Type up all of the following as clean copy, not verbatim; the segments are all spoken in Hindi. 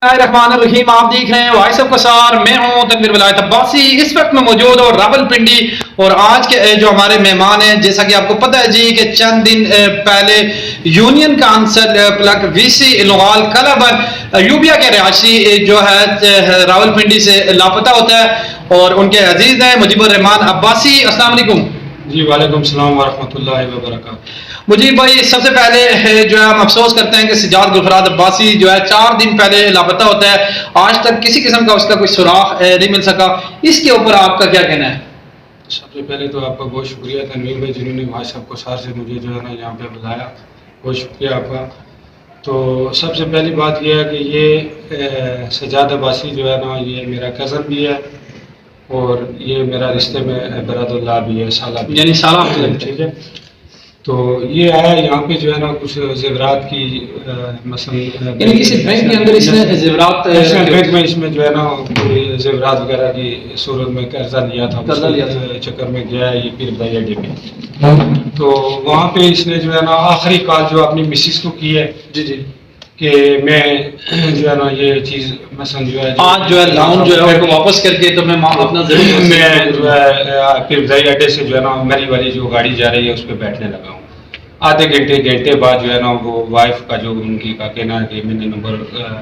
रहीम, आप देख रहे हैं वॉइस ऑफ कसार। मैं हूं तनवीर विलायत अब्बासी। इस वक्त मैं मौजूद हूं रावलपिंडी और आज के जो हमारे मेहमान हैं, जैसा कि आपको पता है जी कि चंद दिन पहले यूनियन काउंसिल प्लग वीसी इलगाल कलाबन यूबिया के रिहायशी जो है रावलपिंडी से लापता होता है और उनके अजीज हैं मुजीबुर रहमान अब्बासी। अस्सलाम वालेकुम जी। वालेकुम सलाम वरहमतुल्लाहि वबरकातुहू। मुजीब भाई, सबसे पहले जो है हम अफसोस करते हैं कि सजाद गुलफराद अब्बासी जो है 4 दिन पहले लापता होता है। आज तक किसी किस्म का उसका कोई सुराग नहीं मिल सका। इसके ऊपर आपका क्या कहना है? सबसे पहले तो आपका बहुत शुक्रिया तनवीर भाई, जिन्होंने वॉइस ऑफ कसार से मुझे जो है ना यहाँ पे बुलाया। बहुत शुक्रिया आपका। तो सबसे पहली बात यह है कि ये सजाद अब्बासी जो है ना, ये मेरा कज़न भी है और ये मेरा रिश्ते में बरदुल्लाह भी है, साला भी, यानी साला। ठीक है। तो ये आया यहाँ पे जो है ना कुछ जेवरात की यानी किसी बैंक के अंदर इसने जेवरात बैंक में इसमें जो है ना कोई जेवरात वगैरह की सूरत में कर्जा लिया था, चक्कर में गया है ये पीर भाई अड्डे पे। तो वहाँ पे इसने जो है ना आखिरी कॉल जो अपनी मिसिस को की है जी जी कि मैं जो है ना ये चीज़ मसलन जो है आज जो है लोन जो है उनको वापस करके तो मैं अपना जरूर मैं जो है फिर दही अड्डे से जो है ना मेरी वाली जो गाड़ी जा रही है उस पर बैठने लगा हूँ। आधे घंटे बाद जो है ना वो वाइफ का जो उनकी का कहना है कि मैंने नंबर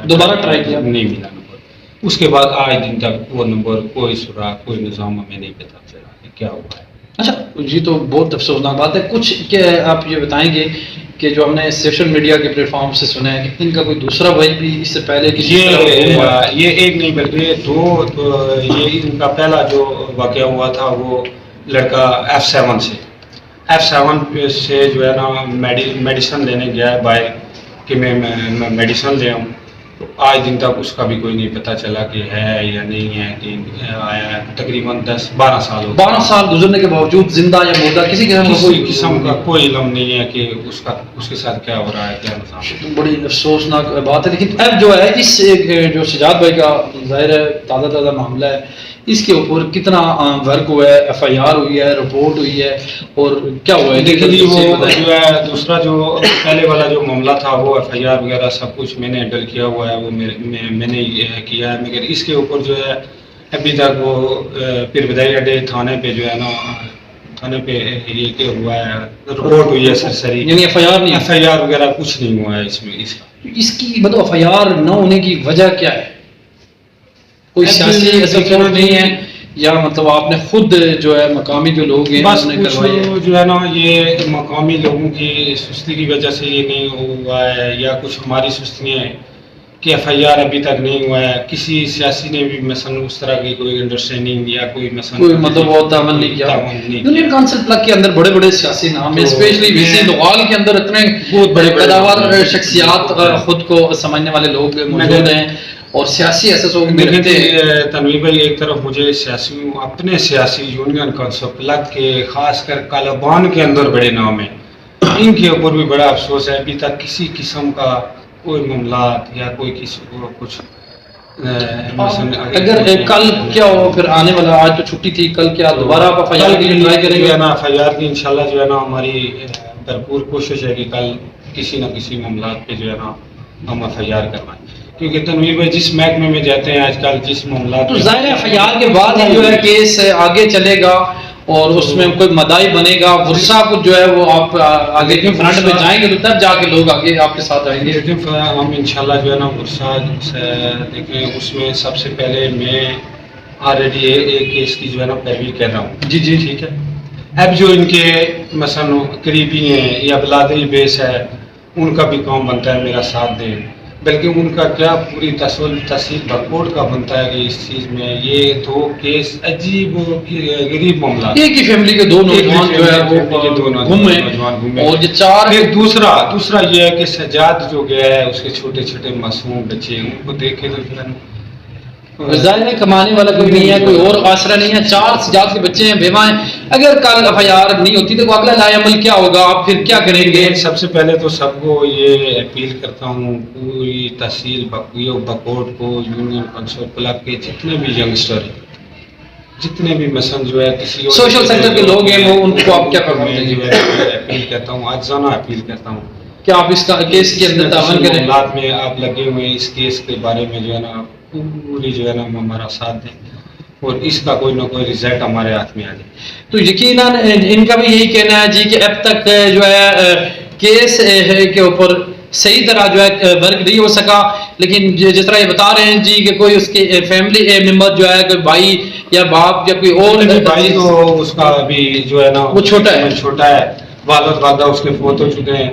दोबारा ट्राई किया, नहीं मिला नंबर। उसके बाद आज दिन तक वो नंबर कोई सुराग कोई निज़ाम हमें नहीं पता चला कि क्या हुआ है। अच्छा, ये तो बहुत अफसोसनाक बात है। कुछ क्या आप ये बताएंगे कि जो हमने सोशल मीडिया के प्लेटफॉर्म से सुना है कि इनका कोई दूसरा भाई भी इससे पहले ये एक नहीं बल्कि दो। तो ये इनका पहला जो वाक़या हुआ था वो लड़का F7 से जो है ना मेडिसिन लेने गया है बाहर कि मैं मेडिसिन ले आऊँ। तो आज दिन तक उसका भी कोई नहीं पता चला कि है या नहीं है। कि आया तकरीबन 10-12 साल 12 साल गुजरने के बावजूद जिंदा या मुर्दा किसी किस्म का कोई इल्म नहीं है कि उसके साथ क्या हो रहा है, क्या निज़ाम। बड़ी अफसोसनाक बात है। लेकिन अब जो है इस जो सजाद भाई का ज़ाहिर है ताज़ा मामला है, इसके ऊपर कितना वर्क हुआ है, FIR हुई है, रिपोर्ट हुई है और क्या हुआ है? देखिए वो जो है दूसरा जो पहले वाला जो मामला था वो FIR वगैरह सब कुछ मैंने हैंडल किया हुआ है, वो मैंने किया है। मगर इसके ऊपर जो है अभी तक वो पीर बदाई अड्डे थाने पे जो है ना थाने पे ये क्या हुआ है, रिपोर्ट हुई है सरसरी, यानी FIR वगैरह कुछ नहीं हुआ है इसमें। इसकी मतलब FIR न होने की वजह क्या है? कोई सियासी असर नहीं है या मतलब आपने खुद जो है मकामी जो लोग हैं बस कुछ जो है ना ये मकामी लोगों की सुस्ती की वजह से ये नहीं हुआ है या कुछ हमारी सुस्तियाँ हैं कि FIR अभी तक नहीं हुआ है। किसी सियासी ने भी मसलन उस तरह की कोई अंडरस्टैंडिंग या कोई मतलब वो तामल नहीं किया। यूनियन काउंसिल प्लग के अंदर बड़े बड़े सियासी नाम है, स्पेशली वीसी इलगाल के अंदर इतने बहुत बड़े कदावर शख्सियात खुद को समझने वाले लोग मौजूद हैं और सियासी तनवीर भाई एक तरफ मुझे अपने सियासी यूनियन काउंसिल प्लग के खासकर कालाबान के अंदर बड़े नाम हैं, इनके ऊपर भी बड़ा अफसोस है। अभी तक किसी किस्म का कोई मामला या कोई किसी को कुछ अगर कल क्या हो फिर आने वाला, आज तो छुट्टी थी, कल क्या दोबारा आप FIR की ट्राई करेंगे? ना FIR की इंशाल्लाह जो है ना हमारी भरपूर कोशिश है कि कल किसी न किसी मामला पे जो है ना हम FIR करवाएं। क्योंकि तनवीर भाई जिस महकमे में जाते हैं आजकल जिस मामला तो जाहिर है FIR के बाद जो है केस आगे चलेगा और उसमें कोई मदाई बनेगा, वर्षा को जो है वो आप आगे के फ्रंट में जाएंगे तो तब जाके लोग आगे आपके साथ आएंगे। लेकिन हम इंशाल्लाह जो है ना वर्षा देखें उसमें सबसे पहले मैं ऑलरेडी एक केस की जो है ना पैरवी कर रहा हूँ। जी जी ठीक है। अब जो इनके मसलन करीबी हैं या बिलादरी बेस है उनका भी काम बनता है मेरा साथ दें, बल्कि उनका क्या पूरी तहसील बरकोट का बनता है कि इस चीज़ में ये दो केस अजीब गरीब मामला, एक ही फैमिली के दो नौजवान जो है वो नौजवान घूमे और ये चार। फिर दूसरा ये है कि सजाद जो गया है उसके छोटे छोटे मासूम बच्चे उनको देखे तो जो है जाहिर है कमाने वाला कोई नहीं है, कोई और आसरा नहीं है, 4 सजाद के बच्चे हैं, बेवा हैं। अगर कल FIR नहीं होती तो अगला लाएमल क्या होगा, आप फिर क्या करेंगे? सबसे पहले तो सबको ये अपील करता हूँ पूरी तहसील बकोट को, यूनियन काउंसिल प्लग के जितने भी यंगस्टर हैं, जितने भी मसलन जो है किसी सोशल सेक्टर के लोग हैं वो उनको आप क्या अपील करता हूँ, आजाना अपील करता हूँ कि आप इसका केस के अंदर तावन करें। मामलात में आप लगे हुए हैं, इस केस के बारे में जो है ना आप पूरी जो है ना हमारा साथ दें और इसका कोई ना कोई रिजल्ट हमारे हाथ में आ जाए। तो यकीनन इनका भी यही कहना है जी कि अब तक जो है केस के ऊपर सही तरह जो है वर्क नहीं हो सका, लेकिन जिस तरह ये बता रहे हैं जी कि कोई उसके फैमिली मेंबर जो है, कोई भाई या बाप या कोई और भाई तो उसका अभी जो है ना वो छोटा है, वालद वालदा उसके फोत हो चुके हैं,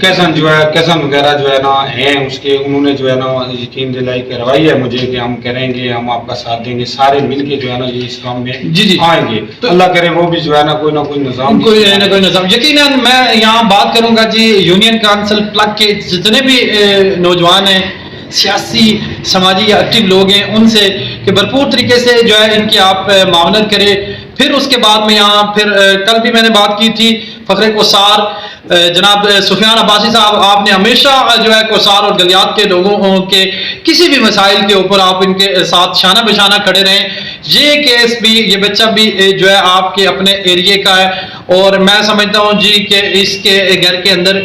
कैसन जो है कैसन वगैरह जो है ना हैं उसके, उन्होंने जो है ना यकीन दिलाई करवाई है मुझे कि हम करेंगे, हम आपका साथ देंगे, सारे मिलके जो है ना ये इस काम में जी आएंगे। तो अल्लाह करे वो भी जो है ना कोई निजाम यकीनन मैं यहाँ बात करूंगा जी यूनियन काउंसिल प्लग के जितने भी नौजवान हैं, सियासी समाजी या एक्टिव लोग हैं, उनसे कि भरपूर तरीके से जो है इनकी आप मामलत करें। फिर उसके बाद में यहाँ फिर कल भी मैंने बात की थी फखरे कोसार जनाब सुफियान अब्बासी साहब, आपने हमेशा जो है कोसार और गलियात के लोगों के किसी भी मसाइल के ऊपर आप इनके साथ शाना बशाना खड़े रहें। ये केस भी, ये बच्चा भी जो है आपके अपने एरिए का है और मैं समझता हूँ जी कि इसके घर के अंदर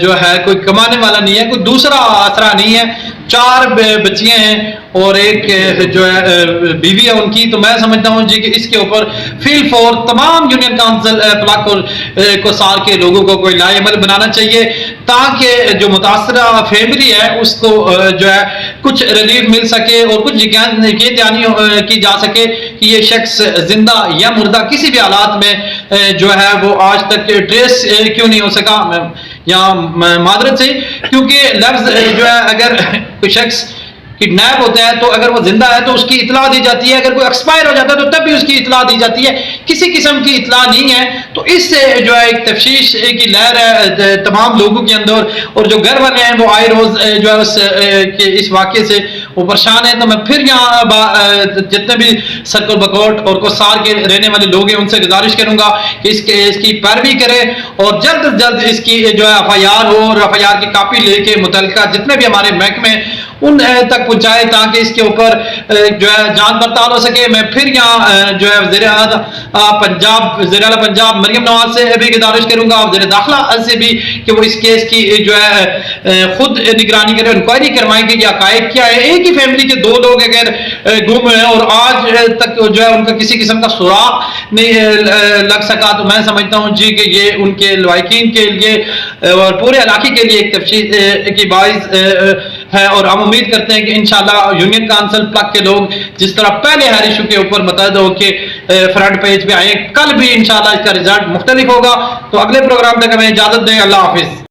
जो है कोई कमाने वाला नहीं है, कोई दूसरा आसरा नहीं है। 4 बच्चियां हैं और एक जो है बीवी है उनकी। तो मैं समझता हूँ जी कि इसके ऊपर फील फॉर तमाम यूनियन काउंसिल प्लग और कोसार के लोगों को कोई लाएमल बनाना चाहिए ताकि जो मुतासरा फैमिली है उसको जो है कुछ रिलीफ मिल सके और कुछ यकीन की जा सके कि ये शख्स जिंदा या मुर्दा किसी भी हालात में जो है वो आज तक ट्रेस क्यों नहीं हो सका। यहाँ मादरत से, क्योंकि लफ्ज जो है अगर कोई शख्स किडनैप होता है तो अगर वो जिंदा है तो उसकी इतला दी जाती है, अगर कोई एक्सपायर हो जाता है तो तब भी उसकी इतला दी जाती है, किसी किस्म की इतला नहीं है। तो इससे जो है एक तफ्शीश की लहर है तमाम लोगों के अंदर और जो घर वाले हैं वो आए रोज जो है इस वाक़े से वो परेशान है। तो मैं फिर यहाँ जितने भी सर्कल बकोट और कोसार के रहने वाले लोग हैं उनसे गुजारिश करूंगा कि इसकी पैरवी करें और जल्द से जल्द इसकी जो है FIR हो और FIR की कापी लेके मुतल्लिका जितने भी हमारे महकमे उन तक पहुंचाए ताकि इसके ऊपर जो है जान पड़ताल हो सके। मैं फिर यहाँ जो है वज़ीर आला पंजाब मरियम नवाज से भी गुजारिश करूंगा, वज़ीर दाखिला से भी कि वो इस केस की जो है खुद निगरानी करें, इंक्वायरी करवाएं कि हक़ाइक़ क्या है। एक ही फैमिली के 2 लोग अगर गुम हैं और आज तक जो है उनका किसी किस्म का सुराग नहीं लग सका, तो मैं समझता हूँ जी कि ये उनके लवाकिन के लिए और पूरे इलाके के लिए एक तफसील की बाइस है। और हम उम्मीद करते हैं कि इंशाल्लाह यूनियन काउंसिल प्लग के लोग जिस तरह पहले हर इशू के ऊपर मुतहद होकर फ्रंट पेज पे आए, कल भी इंशाल्लाह इसका रिजल्ट मुख्तलिफ होगा। तो अगले प्रोग्राम तक हमें इजाजत दें। अल्लाह हाफिज।